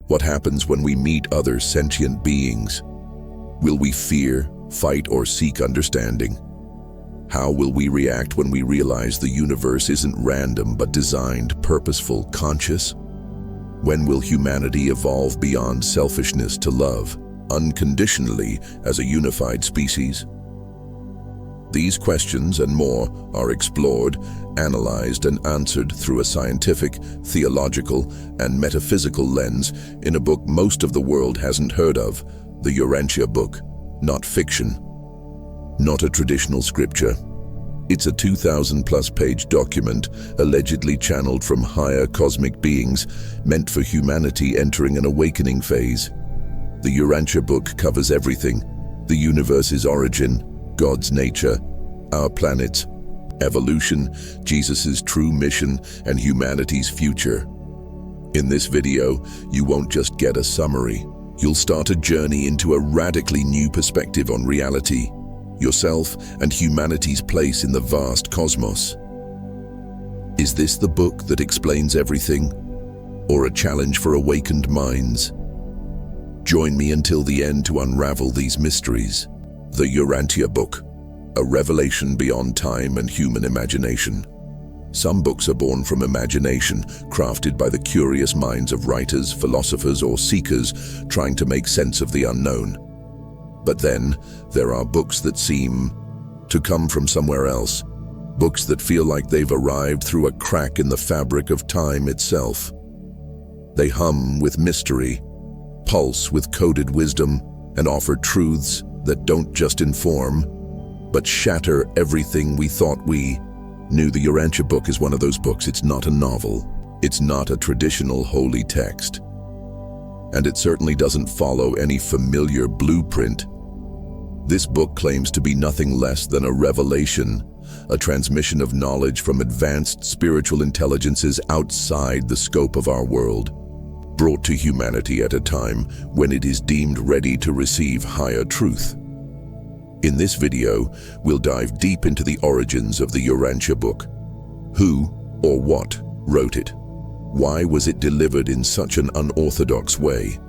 What happens when we meet other sentient beings? Will we fear, fight, or seek understanding? How will we react when we realize the universe isn't random but designed, purposeful, conscious? When will humanity evolve beyond selfishness to love, unconditionally as a unified species? These questions and more are explored, analyzed, and answered through a scientific, theological, and metaphysical lens in a book most of the world hasn't heard of, the Urantia book. Not fiction, not a traditional scripture. It's a 2,000-plus page document allegedly channeled from higher cosmic beings, meant for humanity entering an awakening phase. The Urantia book covers everything: the universe's origin, God's nature, our planet's evolution, Jesus' true mission, and humanity's future. In this video, you won't just get a summary. You'll start a journey into a radically new perspective on reality, yourself, and humanity's place in the vast cosmos. Is this the book that explains everything, or a challenge for awakened minds? Join me until the end to unravel these mysteries. The Urantia book, a revelation beyond time and human imagination. Some books are born from imagination, crafted by the curious minds of writers, philosophers, or seekers trying to make sense of the unknown. But then, there are books that seem to come from somewhere else. Books that feel like they've arrived through a crack in the fabric of time itself. They hum with mystery, pulse with coded wisdom, and offer truths that don't just inform, but shatter everything we thought we knew. The Urantia book is one of those books. It's not a novel. It's not a traditional holy text. And it certainly doesn't follow any familiar blueprint. This book claims to be nothing less than a revelation, a transmission of knowledge from advanced spiritual intelligences outside the scope of our world, brought to humanity at a time when it is deemed ready to receive higher truth. In this video, we'll dive deep into the origins of the Urantia book. Who or what wrote it? Why was it delivered in such an unorthodox way?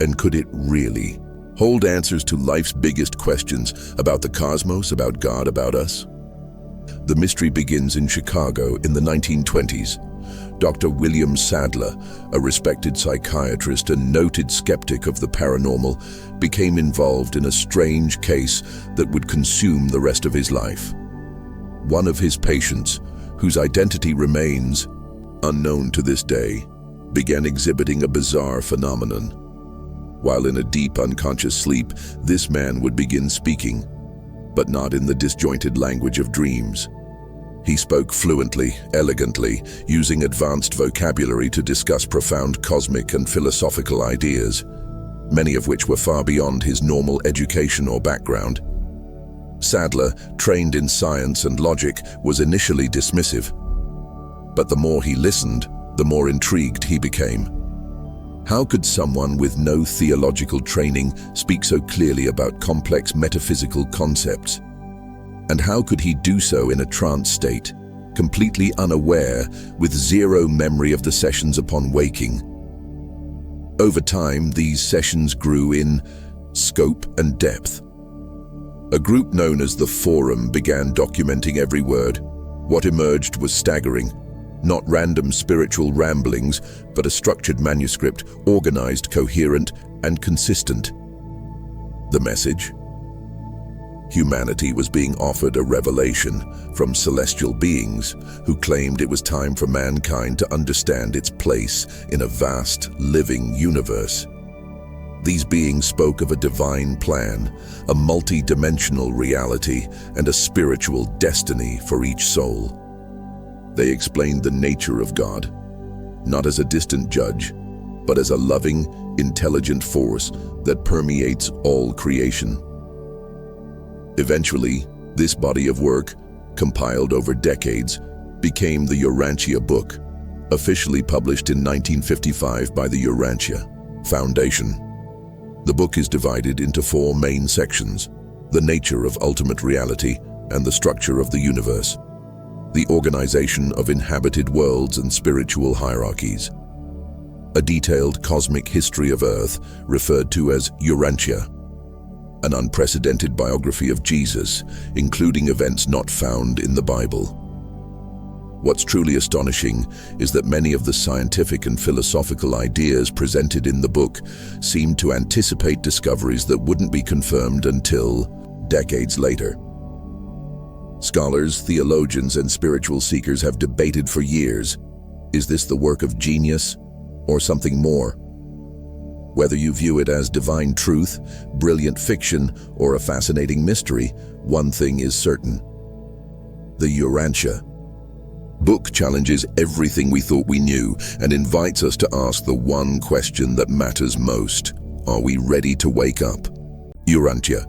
And could it really hold answers to life's biggest questions about the cosmos, about God, about us? The mystery begins in Chicago in the 1920s. Dr. William Sadler, a respected psychiatrist and noted skeptic of the paranormal, became involved in a strange case that would consume the rest of his life. One of his patients, whose identity remains unknown to this day, began exhibiting a bizarre phenomenon. While in a deep unconscious sleep, this man would begin speaking, but not in the disjointed language of dreams. He spoke fluently, elegantly, using advanced vocabulary to discuss profound cosmic and philosophical ideas, many of which were far beyond his normal education or background. Sadler, trained in science and logic, was initially dismissive. But the more he listened, the more intrigued he became. How could someone with no theological training speak so clearly about complex metaphysical concepts? And how could he do so in a trance state, completely unaware, with zero memory of the sessions upon waking? Over time, these sessions grew in scope and depth. A group known as the Forum began documenting every word. What emerged was staggering. Not random spiritual ramblings, but a structured manuscript, organized, coherent, and consistent. The message? Humanity was being offered a revelation from celestial beings who claimed it was time for mankind to understand its place in a vast, living universe. These beings spoke of a divine plan, a multi-dimensional reality, and a spiritual destiny for each soul. They explained the nature of God, not as a distant judge, but as a loving, intelligent force that permeates all creation. Eventually, this body of work, compiled over decades, became the Urantia book, officially published in 1955 by the Urantia Foundation. The book is divided into 4 main sections: the nature of ultimate reality and the structure of the universe, the organization of inhabited worlds and spiritual hierarchies, a detailed cosmic history of Earth referred to as Urantia, an unprecedented biography of Jesus, including events not found in the Bible. What's truly astonishing is that many of the scientific and philosophical ideas presented in the book seem to anticipate discoveries that wouldn't be confirmed until decades later. Scholars, theologians, and spiritual seekers have debated for years, is this the work of genius or something more? Whether you view it as divine truth, brilliant fiction, or a fascinating mystery, one thing is certain. The Urantia book challenges everything we thought we knew and invites us to ask the one question that matters most. Are we ready to wake up? Urantia,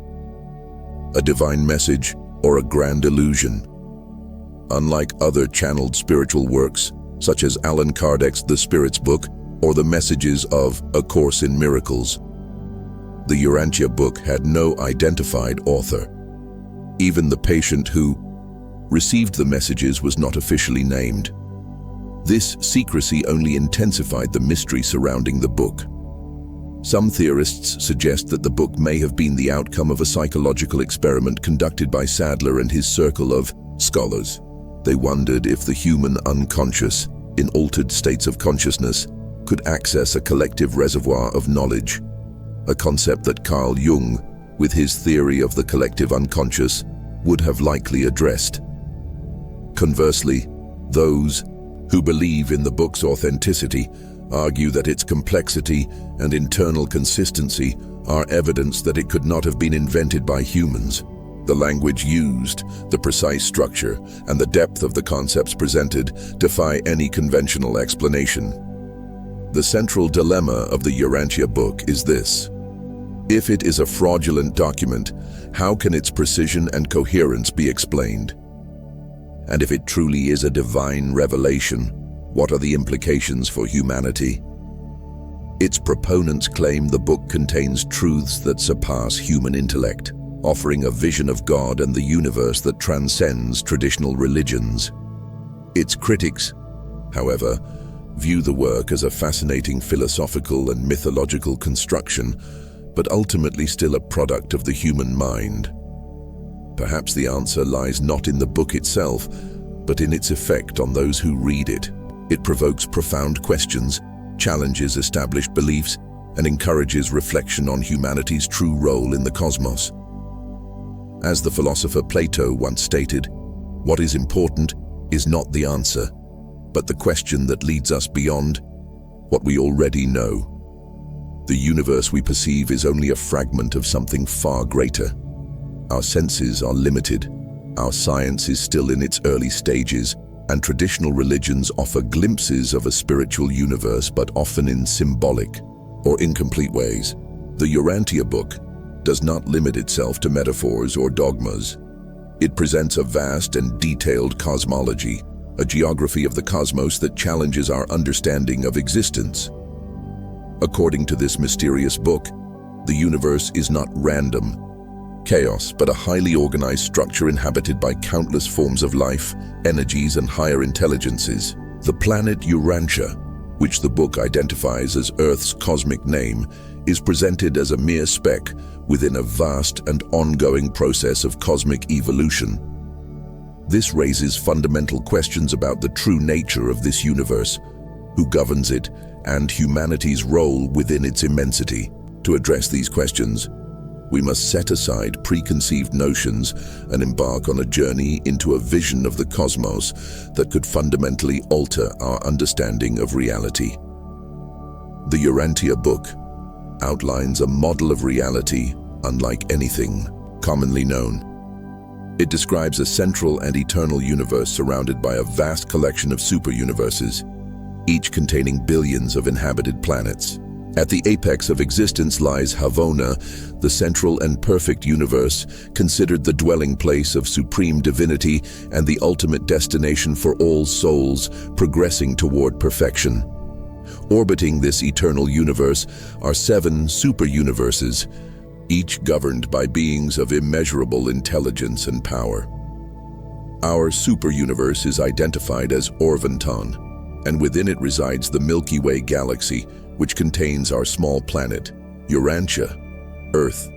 a divine message or a grand illusion? Unlike other channeled spiritual works, such as Allan Kardec's The Spirit's Book or the messages of A Course in Miracles, the Urantia book had no identified author. Even the patient who received the messages was not officially named. This secrecy only intensified the mystery surrounding the book. Some theorists suggest that the book may have been the outcome of a psychological experiment conducted by Sadler and his circle of scholars. They wondered if the human unconscious, in altered states of consciousness, could access a collective reservoir of knowledge, a concept that Carl Jung, with his theory of the collective unconscious, would have likely addressed. Conversely, those who believe in the book's authenticity argue that its complexity and internal consistency are evidence that it could not have been invented by humans. The language used, the precise structure, and the depth of the concepts presented defy any conventional explanation. The central dilemma of the Urantia book is this: if it is a fraudulent document, how can its precision and coherence be explained? And if it truly is a divine revelation, what are the implications for humanity? Its proponents claim the book contains truths that surpass human intellect, offering a vision of God and the universe that transcends traditional religions. Its critics, however, view the work as a fascinating philosophical and mythological construction, but ultimately still a product of the human mind. Perhaps the answer lies not in the book itself, but in its effect on those who read it. It provokes profound questions, challenges established beliefs, and encourages reflection on humanity's true role in the cosmos. As the philosopher Plato once stated, what is important is not the answer, but the question that leads us beyond what we already know. The universe we perceive is only a fragment of something far greater. Our senses are limited, our science is still in its early stages, and traditional religions offer glimpses of a spiritual universe, but often in symbolic or incomplete ways. The Urantia book does not limit itself to metaphors or dogmas. It presents a vast and detailed cosmology, a geography of the cosmos that challenges our understanding of existence. According to this mysterious book, the universe is not random chaos, but a highly organized structure inhabited by countless forms of life, energies, and higher intelligences. The planet Urantia, which the book identifies as Earth's cosmic name, is presented as a mere speck within a vast and ongoing process of cosmic evolution. This raises fundamental questions about the true nature of this universe, who governs it, and humanity's role within its immensity. To address these questions, we must set aside preconceived notions and embark on a journey into a vision of the cosmos that could fundamentally alter our understanding of reality. The Urantia book outlines a model of reality unlike anything commonly known. It describes a central and eternal universe surrounded by a vast collection of super-universes, each containing billions of inhabited planets. At the apex of existence lies Havona, the central and perfect universe, considered the dwelling place of supreme divinity and the ultimate destination for all souls progressing toward perfection. Orbiting this eternal universe are 7 super-universes, each governed by beings of immeasurable intelligence and power. Our super-universe is identified as Orvanton, and within it resides the Milky Way galaxy, which contains our small planet, Urantia, Earth.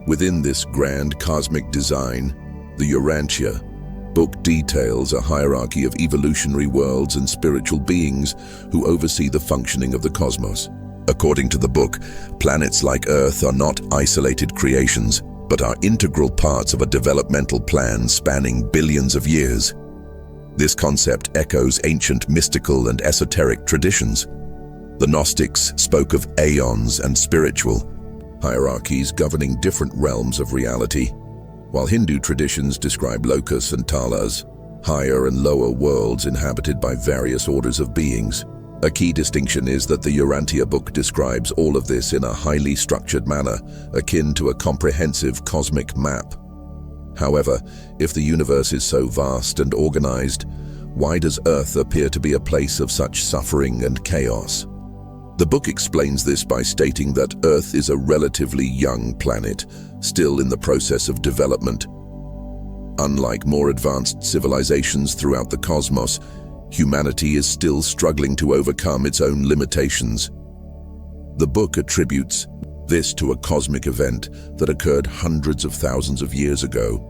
Within this grand cosmic design, the Urantia book details a hierarchy of evolutionary worlds and spiritual beings who oversee the functioning of the cosmos. According to the book, planets like Earth are not isolated creations, but are integral parts of a developmental plan spanning billions of years. This concept echoes ancient mystical and esoteric traditions. The Gnostics spoke of aeons and spiritual hierarchies governing different realms of reality, while Hindu traditions describe lokas and talas, higher and lower worlds inhabited by various orders of beings. A key distinction is that the Urantia book describes all of this in a highly structured manner, akin to a comprehensive cosmic map. However, if the universe is so vast and organized, why does Earth appear to be a place of such suffering and chaos? The book explains this by stating that Earth is a relatively young planet, still in the process of development. Unlike more advanced civilizations throughout the cosmos, humanity is still struggling to overcome its own limitations. The book attributes this to a cosmic event that occurred hundreds of thousands of years ago,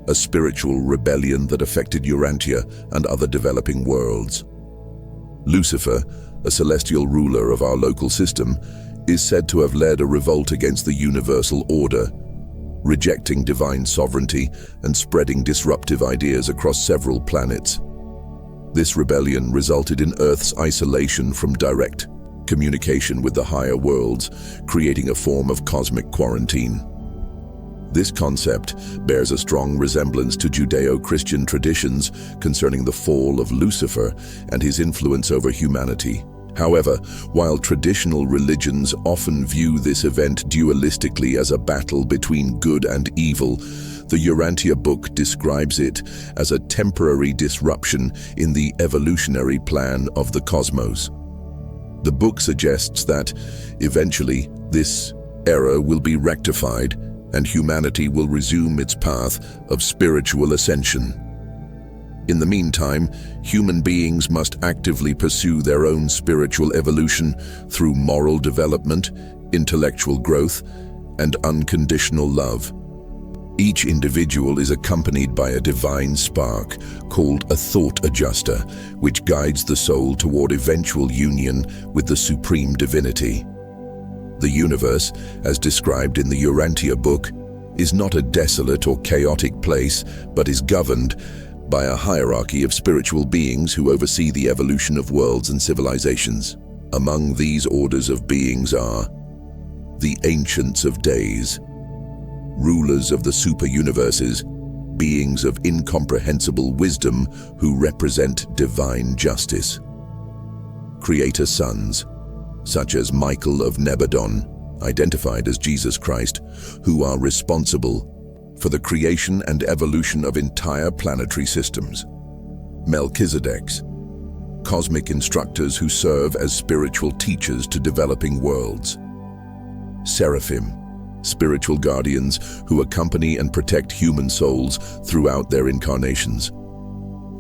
a spiritual rebellion that affected Urantia and other developing worlds. Lucifer, a celestial ruler of our local system, is said to have led a revolt against the universal order, rejecting divine sovereignty and spreading disruptive ideas across several planets. This rebellion resulted in Earth's isolation from direct communication with the higher worlds, creating a form of cosmic quarantine. This concept bears a strong resemblance to Judeo-Christian traditions concerning the fall of Lucifer and his influence over humanity. However, while traditional religions often view this event dualistically as a battle between good and evil, the Urantia book describes it as a temporary disruption in the evolutionary plan of the cosmos. The book suggests that, eventually, this error will be rectified and humanity will resume its path of spiritual ascension. In the meantime, human beings must actively pursue their own spiritual evolution through moral development, intellectual growth, and unconditional love. Each individual is accompanied by a divine spark called a thought adjuster, which guides the soul toward eventual union with the supreme divinity. The universe, as described in the Urantia book, is not a desolate or chaotic place, but is governed by a hierarchy of spiritual beings who oversee the evolution of worlds and civilizations. Among these orders of beings are the Ancients of Days, rulers of the super-universes, beings of incomprehensible wisdom who represent divine justice. Creator sons, such as Michael of Nebadon, identified as Jesus Christ, who are responsible for the creation and evolution of entire planetary systems. Melchizedeks, cosmic instructors who serve as spiritual teachers to developing worlds. Seraphim, spiritual guardians who accompany and protect human souls throughout their incarnations.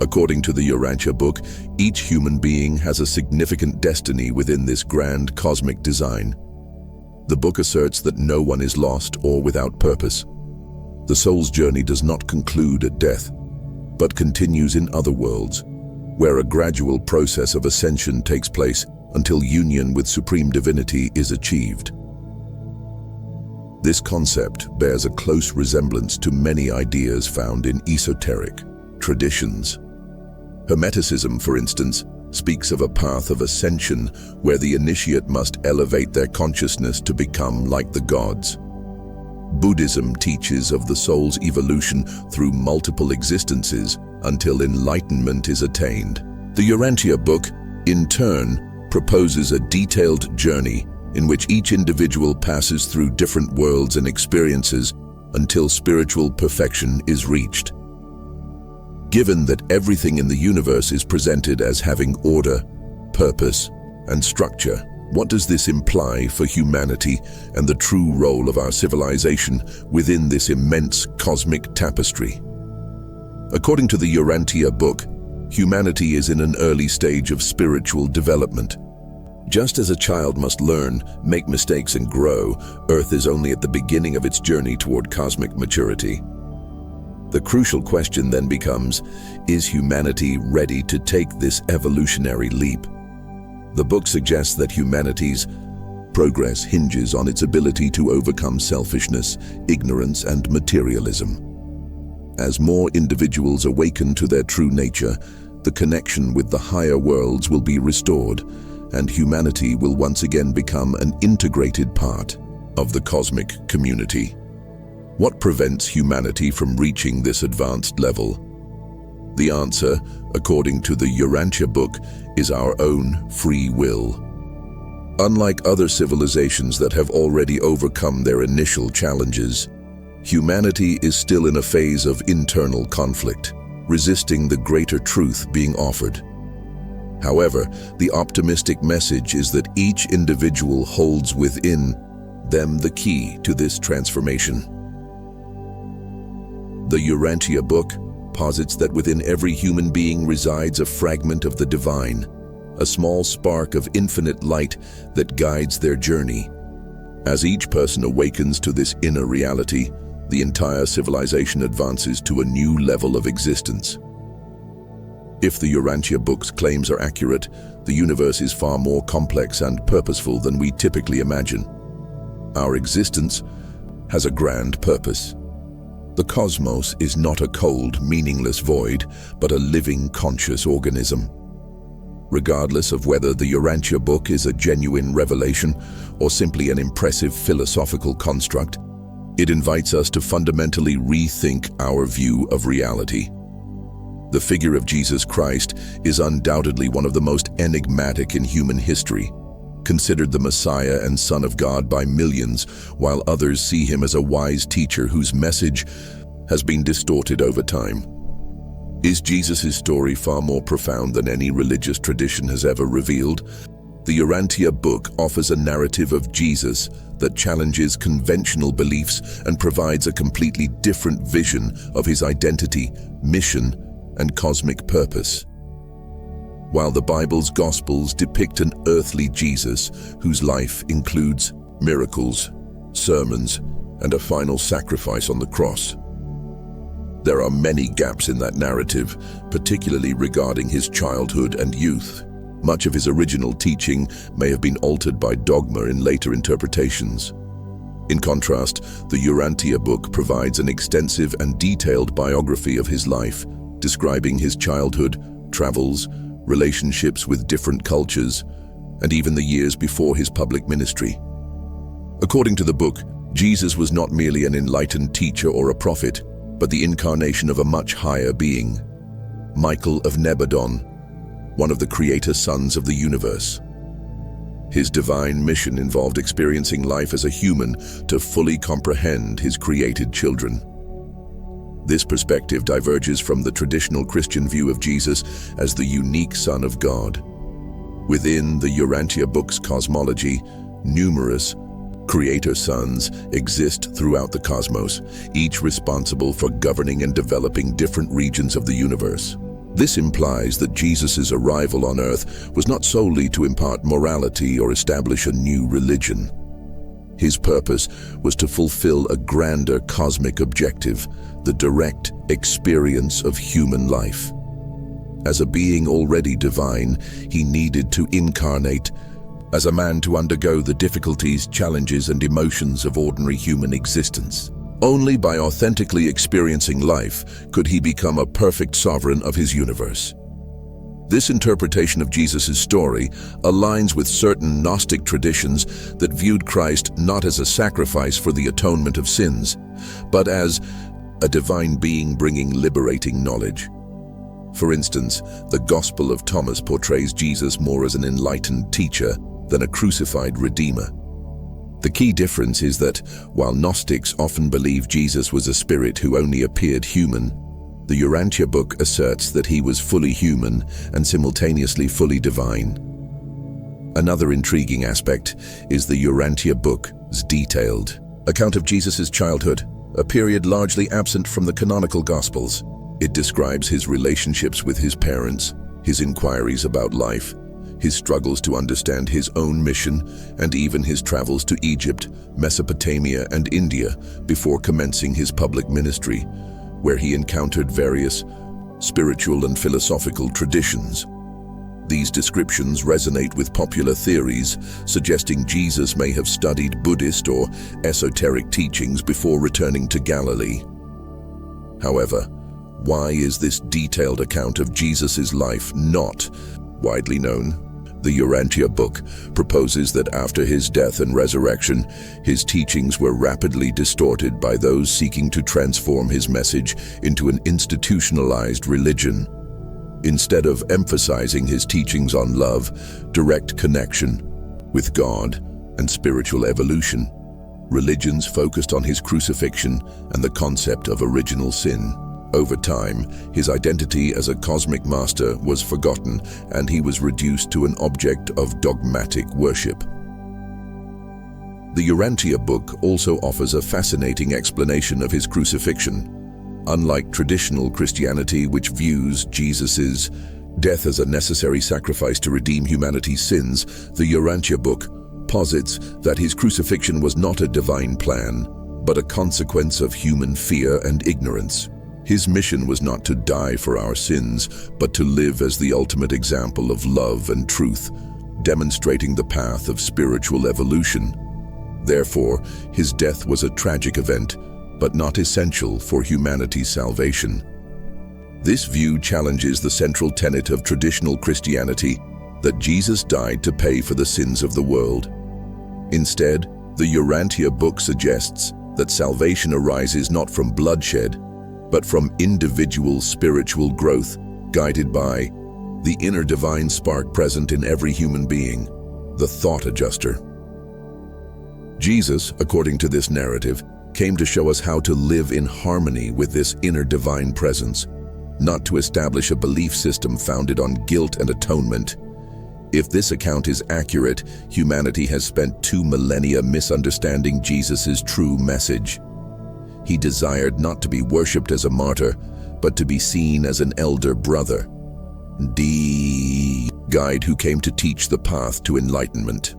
According to the Urantia book, each human being has a significant destiny within this grand cosmic design. The book asserts that no one is lost or without purpose. The soul's journey does not conclude at death, but continues in other worlds, where a gradual process of ascension takes place until union with supreme divinity is achieved. This concept bears a close resemblance to many ideas found in esoteric traditions. Hermeticism, for instance, speaks of a path of ascension where the initiate must elevate their consciousness to become like the gods. Buddhism teaches of the soul's evolution through multiple existences until enlightenment is attained. The Urantia book, in turn, proposes a detailed journey in which each individual passes through different worlds and experiences until spiritual perfection is reached. Given that everything in the universe is presented as having order, purpose, and structure, what does this imply for humanity and the true role of our civilization within this immense cosmic tapestry? According to the Urantia book, Humanity is in an early stage of spiritual development. Just as a child must learn, make mistakes, and grow, Earth is only at the beginning of its journey toward cosmic maturity. The crucial question then becomes, is humanity ready to take this evolutionary leap? The book suggests that humanity's progress hinges on its ability to overcome selfishness, ignorance, and materialism. As more individuals awaken to their true nature, the connection with the higher worlds will be restored, and humanity will once again become an integrated part of the cosmic community. What prevents humanity from reaching this advanced level? The answer, according to the Urantia book, is our own free will. Unlike other civilizations that have already overcome their initial challenges, humanity is still in a phase of internal conflict, resisting the greater truth being offered. However, the optimistic message is that each individual holds within them the key to this transformation. The Urantia book posits that within every human being resides a fragment of the divine, a small spark of infinite light that guides their journey. As each person awakens to this inner reality, the entire civilization advances to a new level of existence. If the Urantia book's claims are accurate, the universe is far more complex and purposeful than we typically imagine. Our existence has a grand purpose. The cosmos is not a cold, meaningless void, but a living, conscious organism. Regardless of whether the Urantia book is a genuine revelation or simply an impressive philosophical construct, it invites us to fundamentally rethink our view of reality. The figure of Jesus Christ is undoubtedly one of the most enigmatic in human history, considered the Messiah and Son of God by millions, while others see him as a wise teacher whose message has been distorted over time. Is Jesus' story far more profound than any religious tradition has ever revealed? The Urantia book offers a narrative of Jesus that challenges conventional beliefs and provides a completely different vision of his identity, mission, and cosmic purpose. While the Bible's Gospels depict an earthly Jesus whose life includes miracles, sermons, and a final sacrifice on the cross, there are many gaps in that narrative, particularly regarding his childhood and youth. Much of his original teaching may have been altered by dogma in later interpretations. In contrast, the Urantia book provides an extensive and detailed biography of his life, describing his childhood, travels, relationships with different cultures, and even the years before his public ministry. According to the book, Jesus was not merely an enlightened teacher or a prophet, but the incarnation of a much higher being, Michael of Nebadon, one of the creator sons of the universe. His divine mission involved experiencing life as a human to fully comprehend his created children. This perspective diverges from the traditional Christian view of Jesus as the unique Son of God. Within the Urantia book's cosmology, numerous creator sons exist throughout the cosmos, each responsible for governing and developing different regions of the universe. This implies that Jesus' arrival on Earth was not solely to impart morality or establish a new religion. His purpose was to fulfill a grander cosmic objective, the direct experience of human life. As a being already divine, he needed to incarnate as a man to undergo the difficulties, challenges, and emotions of ordinary human existence. Only by authentically experiencing life could he become a perfect sovereign of his universe. This interpretation of Jesus' story aligns with certain Gnostic traditions that viewed Christ not as a sacrifice for the atonement of sins, but as a divine being bringing liberating knowledge. For instance, the Gospel of Thomas portrays Jesus more as an enlightened teacher than a crucified redeemer. The key difference is that, while Gnostics often believe Jesus was a spirit who only appeared human, the Urantia book asserts that he was fully human and simultaneously fully divine. Another intriguing aspect is the Urantia book's detailed account of Jesus' childhood, a period largely absent from the canonical Gospels. It describes his relationships with his parents, his inquiries about life, his struggles to understand his own mission, and even his travels to Egypt, Mesopotamia, and India before commencing his public ministry, where he encountered various spiritual and philosophical traditions. These descriptions resonate with popular theories, suggesting Jesus may have studied Buddhist or esoteric teachings before returning to Galilee. However, why is this detailed account of Jesus' life not widely known? The Urantia book proposes that after his death and resurrection, his teachings were rapidly distorted by those seeking to transform his message into an institutionalized religion. Instead of emphasizing his teachings on love, direct connection with God, and spiritual evolution, religions focused on his crucifixion and the concept of original sin. Over time, his identity as a cosmic master was forgotten, and he was reduced to an object of dogmatic worship. The Urantia book also offers a fascinating explanation of his crucifixion. Unlike traditional Christianity, which views Jesus' death as a necessary sacrifice to redeem humanity's sins, the Urantia book posits that his crucifixion was not a divine plan, but a consequence of human fear and ignorance. His mission was not to die for our sins, but to live as the ultimate example of love and truth, demonstrating the path of spiritual evolution. Therefore, his death was a tragic event, but not essential for humanity's salvation. This view challenges the central tenet of traditional Christianity, that Jesus died to pay for the sins of the world. Instead, the Urantia book suggests that salvation arises not from bloodshed, but from individual spiritual growth, guided by the inner divine spark present in every human being, the thought adjuster. Jesus, according to this narrative, came to show us how to live in harmony with this inner divine presence, not to establish a belief system founded on guilt and atonement. If this account is accurate, humanity has spent 2 millennia misunderstanding Jesus' true message. He desired not to be worshipped as a martyr, but to be seen as an elder brother, the guide who came to teach the path to enlightenment.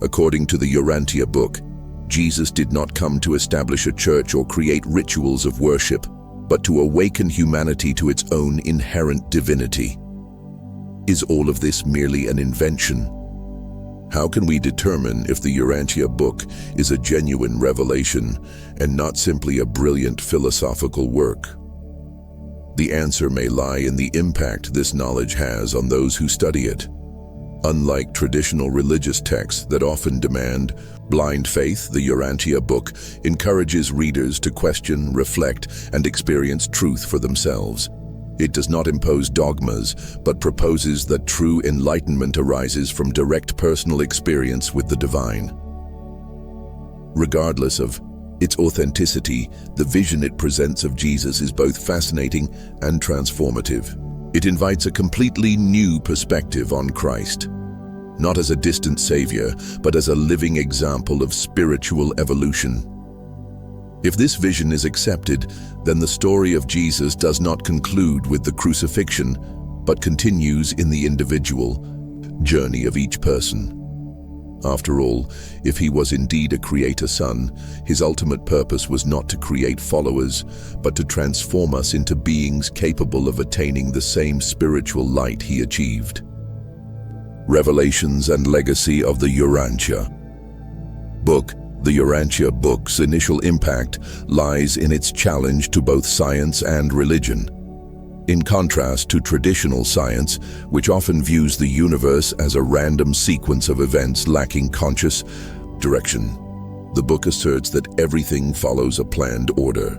According to the Urantia book, Jesus did not come to establish a church or create rituals of worship, but to awaken humanity to its own inherent divinity. Is all of this merely an invention? How can we determine if the Urantia book is a genuine revelation and not simply a brilliant philosophical work? The answer may lie in the impact this knowledge has on those who study it. Unlike traditional religious texts that often demand blind faith, the Urantia book encourages readers to question, reflect, and experience truth for themselves. It does not impose dogmas, but proposes that true enlightenment arises from direct personal experience with the divine. Regardless of its authenticity, the vision it presents of Jesus is both fascinating and transformative. It invites a completely new perspective on Christ, not as a distant savior, but as a living example of spiritual evolution. If this vision is accepted, then the story of Jesus does not conclude with the crucifixion, but continues in the individual journey of each person. After all, if he was indeed a creator son, his ultimate purpose was not to create followers, but to transform us into beings capable of attaining the same spiritual light he achieved. Revelations and Legacy of the Urantia book. The Urantia book's initial impact lies in its challenge to both science and religion. In contrast to traditional science, which often views the universe as a random sequence of events lacking conscious direction, the book asserts that everything follows a planned order,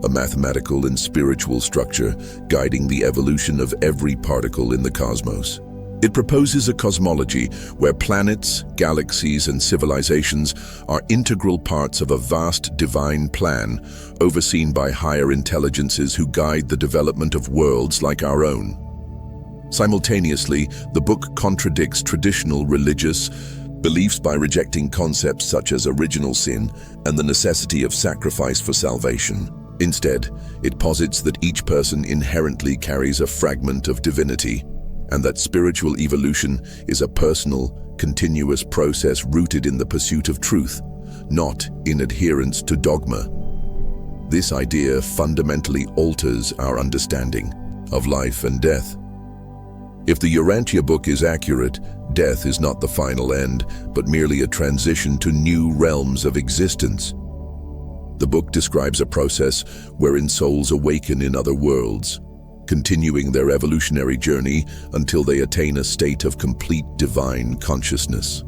a mathematical and spiritual structure guiding the evolution of every particle in the cosmos. It proposes a cosmology where planets, galaxies, and civilizations are integral parts of a vast divine plan, overseen by higher intelligences who guide the development of worlds like our own. Simultaneously, the book contradicts traditional religious beliefs by rejecting concepts such as original sin and the necessity of sacrifice for salvation. Instead, it posits that each person inherently carries a fragment of divinity, and that spiritual evolution is a personal, continuous process rooted in the pursuit of truth, not in adherence to dogma. This idea fundamentally alters our understanding of life and death. If the Urantia book is accurate, death is not the final end, but merely a transition to new realms of existence. The book describes a process wherein souls awaken in other worlds, continuing their evolutionary journey until they attain a state of complete divine consciousness.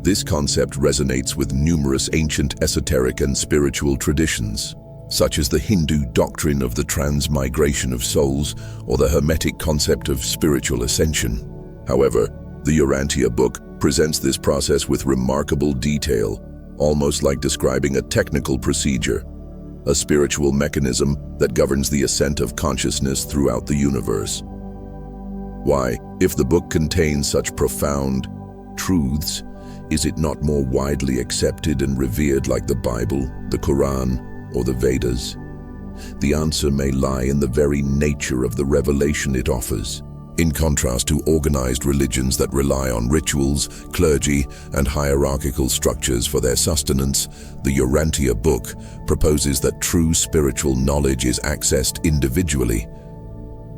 This concept resonates with numerous ancient esoteric and spiritual traditions, such as the Hindu doctrine of the transmigration of souls or the Hermetic concept of spiritual ascension. However, the Urantia book presents this process with remarkable detail, almost like describing a technical procedure, a spiritual mechanism that governs the ascent of consciousness throughout the universe. Why, if the book contains such profound truths, is it not more widely accepted and revered like the Bible, the Quran, or the Vedas? The answer may lie in the very nature of the revelation it offers. In contrast to organized religions that rely on rituals, clergy, and hierarchical structures for their sustenance, the Urantia book proposes that true spiritual knowledge is accessed individually.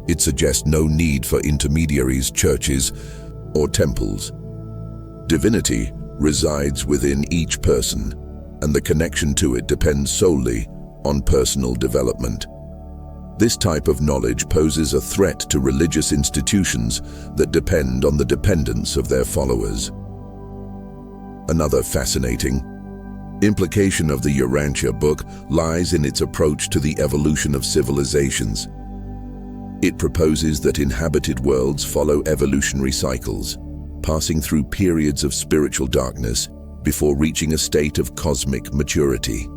It suggests no need for intermediaries, churches, or temples. Divinity resides within each person, and the connection to it depends solely on personal development. This type of knowledge poses a threat to religious institutions that depend on the dependence of their followers. Another fascinating implication of the Urantia book lies in its approach to the evolution of civilizations. It proposes that inhabited worlds follow evolutionary cycles, passing through periods of spiritual darkness before reaching a state of cosmic maturity.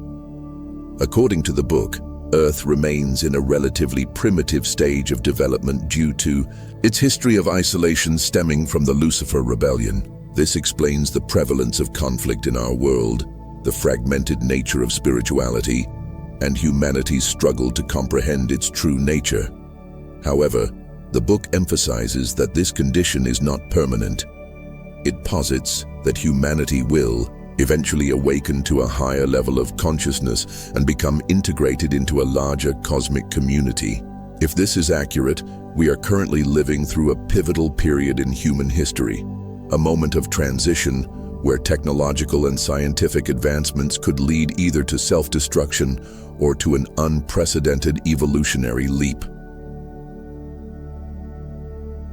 According to the book, Earth remains in a relatively primitive stage of development due to its history of isolation stemming from the Lucifer rebellion. This explains the prevalence of conflict in our world, the fragmented nature of spirituality, and humanity's struggle to comprehend its true nature. However, the book emphasizes that this condition is not permanent. It posits that humanity will eventually awaken to a higher level of consciousness and become integrated into a larger cosmic community. If this is accurate, we are currently living through a pivotal period in human history, a moment of transition where technological and scientific advancements could lead either to self-destruction or to an unprecedented evolutionary leap.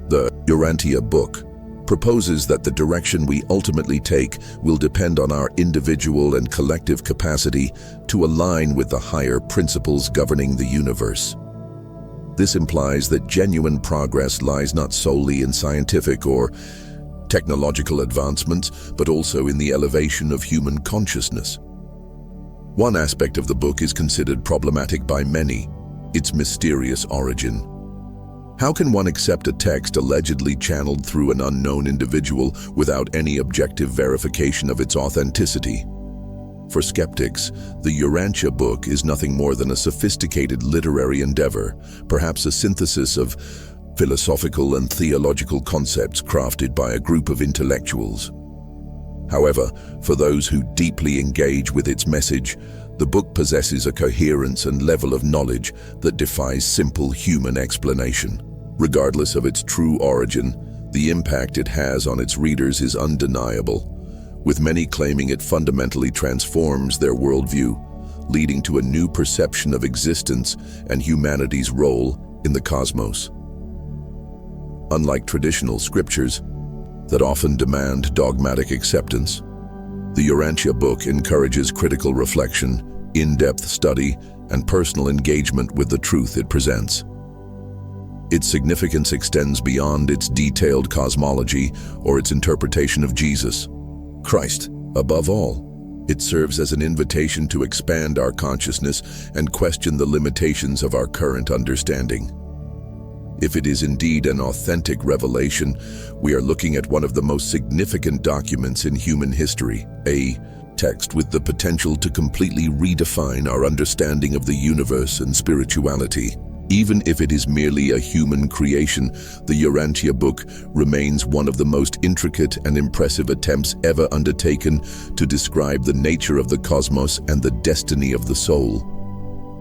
The Urantia book proposes that the direction we ultimately take will depend on our individual and collective capacity to align with the higher principles governing the universe. This implies that genuine progress lies not solely in scientific or technological advancements, but also in the elevation of human consciousness. One aspect of the book is considered problematic by many: its mysterious origin. How can one accept a text allegedly channeled through an unknown individual without any objective verification of its authenticity? For skeptics, the Urantia book is nothing more than a sophisticated literary endeavor, perhaps a synthesis of philosophical and theological concepts crafted by a group of intellectuals. However, for those who deeply engage with its message, the book possesses a coherence and level of knowledge that defies simple human explanation. Regardless of its true origin, the impact it has on its readers is undeniable, with many claiming it fundamentally transforms their worldview, leading to a new perception of existence and humanity's role in the cosmos. Unlike traditional scriptures that often demand dogmatic acceptance, the Urantia book encourages critical reflection, in-depth study, and personal engagement with the truth it presents. Its significance extends beyond its detailed cosmology or its interpretation of Jesus Christ. Above all, it serves as an invitation to expand our consciousness and question the limitations of our current understanding. If it is indeed an authentic revelation, we are looking at one of the most significant documents in human history, a text with the potential to completely redefine our understanding of the universe and spirituality. Even if it is merely a human creation, the Urantia book remains one of the most intricate and impressive attempts ever undertaken to describe the nature of the cosmos and the destiny of the soul.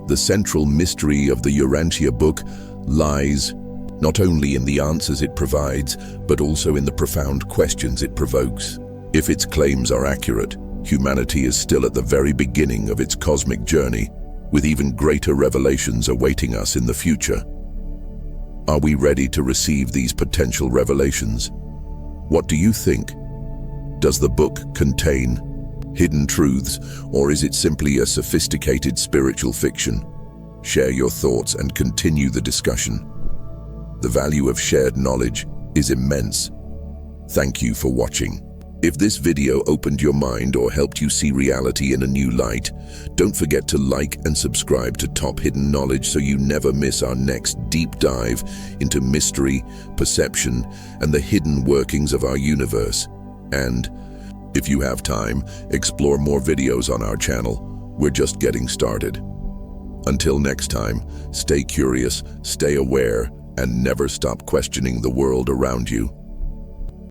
The central mystery of the Urantia book lies not only in the answers it provides, but also in the profound questions it provokes. If its claims are accurate, humanity is still at the very beginning of its cosmic journey, with even greater revelations awaiting us in the future. Are we ready to receive these potential revelations? What do you think? Does the book contain hidden truths, or is it simply a sophisticated spiritual fiction? Share your thoughts and continue the discussion. The value of shared knowledge is immense. Thank you for watching. If this video opened your mind or helped you see reality in a new light, don't forget to like and subscribe to Top Hidden Knowledge so you never miss our next deep dive into mystery, perception, and the hidden workings of our universe. And, if you have time, explore more videos on our channel. We're just getting started. Until next time, stay curious, stay aware, and never stop questioning the world around you.